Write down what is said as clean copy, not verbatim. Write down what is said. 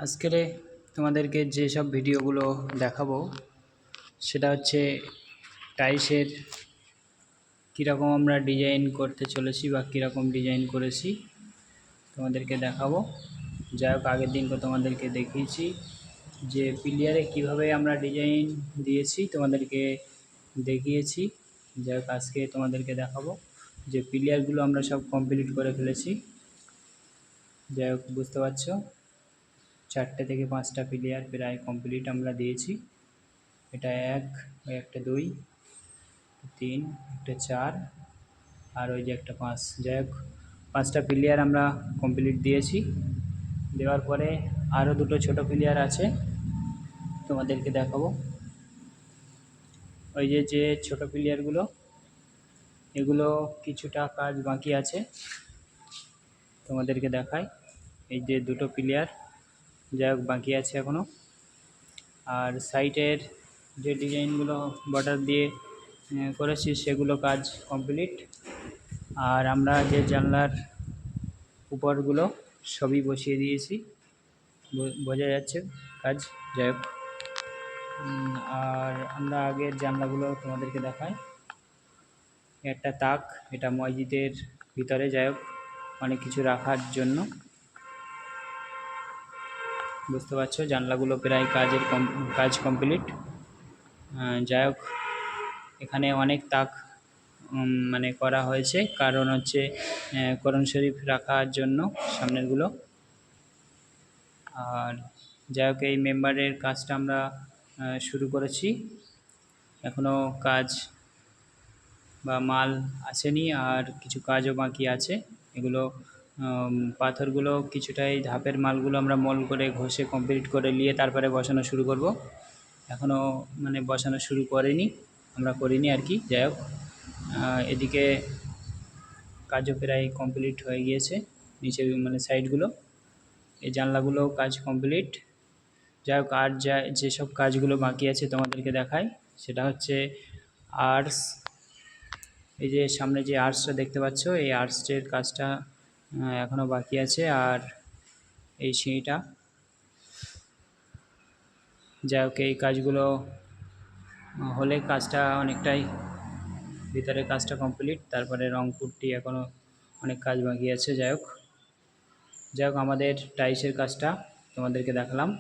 আজকের তোমাদেরকে যেসব ভিডিওগুলো দেখাবো সেটা হচ্ছে টাইলসের কীরকম আমরা ডিজাইন করতে চলেছি বা কীরকম ডিজাইন করেছি তোমাদেরকে দেখাবো। যাই হোক, আগের দিন তো তোমাদেরকে দেখিয়েছি যে পিলিয়ারে কিভাবে আমরা ডিজাইন দিয়েছি, তোমাদেরকে দেখিয়েছি। যাই হোক, আজকে তোমাদেরকে দেখাবো যে পিলিয়ারগুলো আমরা সব কমপ্লিট করে ফেলেছি। যাই হোক, বুঝতে পারছো, 4টে থেকে 5টা পিলিয়ার প্রায় কমপ্লিট আমরা দিয়েছি। এটা 1, ওই একটা 2, 3, একটা 4 আর ওই যে একটা 5। যাই হোক, 5টা পিলিয়ার আমরা কমপ্লিট দিয়েছি। দেওয়ার পরে আরও দুটো ছোট পিলিয়ার আছে, তোমাদেরকে দেখাবো। ওই যে ছোট পিলিয়ারগুলো, এগুলো কিছুটা কাজ বাকি আছে, তোমাদেরকে দেখাই। এই যে দুটো পিলিয়ার যাই হোক বাকি আছে এখনও। আর সাইডের যে ডিজাইনগুলো বর্ডার দিয়ে করেছি সেগুলো কাজ কমপ্লিট। আর আমরা যে জানলার উপরগুলো সবই বসিয়ে দিয়েছি, বোঝা যাচ্ছে কাজ। যাই হোক, আর আমরা আগের জানলাগুলো তোমাদেরকে দেখাই। একটা তাক, এটা মসজিদের ভিতরে, যাই হোক অনেক কিছু রাখার জন্য। বুঝতে পারছো, জানলাগুলো প্রায় কাজ কমপ্লিট। যাই হোক, এখানে অনেক তাক মানে করা হয়েছে, কারণ হচ্ছে কোরআন শরীফ রাখার জন্য সামনেরগুলো। আর যাই হোক, এই মেম্বারের কাজটা আমরা শুরু করেছি, এখনও কাজ বা মাল আসেনি, আর কিছু কাজও বাকি আছে। এগুলো পাথরগুলো কিছুটাই ধাপের মালগুলো আমরা মল করে ঘষে কমপ্লিট করে নিয়ে তারপরে বসানো শুরু করব। এখনও মানে বসানো শুরু করিনি আর কি। যাই হোক, এদিকে কাজও প্রায় কমপ্লিট হয়ে গিয়েছে, নিচে মানে সাইডগুলো, এই জানলাগুলো কাজ কমপ্লিট। যাই হোক, আর যেসব কাজগুলো বাকি আছে তোমাদেরকে দেখাই। সেটা হচ্ছে আর্চ, এই যে সামনে যে আর্চটা দেখতে পাচ্ছ, এই আর্চের কাজটা এখনও বাকি আছে। আর এই সিঁড়িটা, যাই হোক এই কাজগুলো হলে কাজটা অনেকটাই, ভিতরে কাজটা কমপ্লিট। তারপরে রং পুট্টি, এখনও অনেক কাজ বাকি আছে। যাই হোক, আমাদের টাইলসের কাজটা তোমাদেরকে দেখালাম।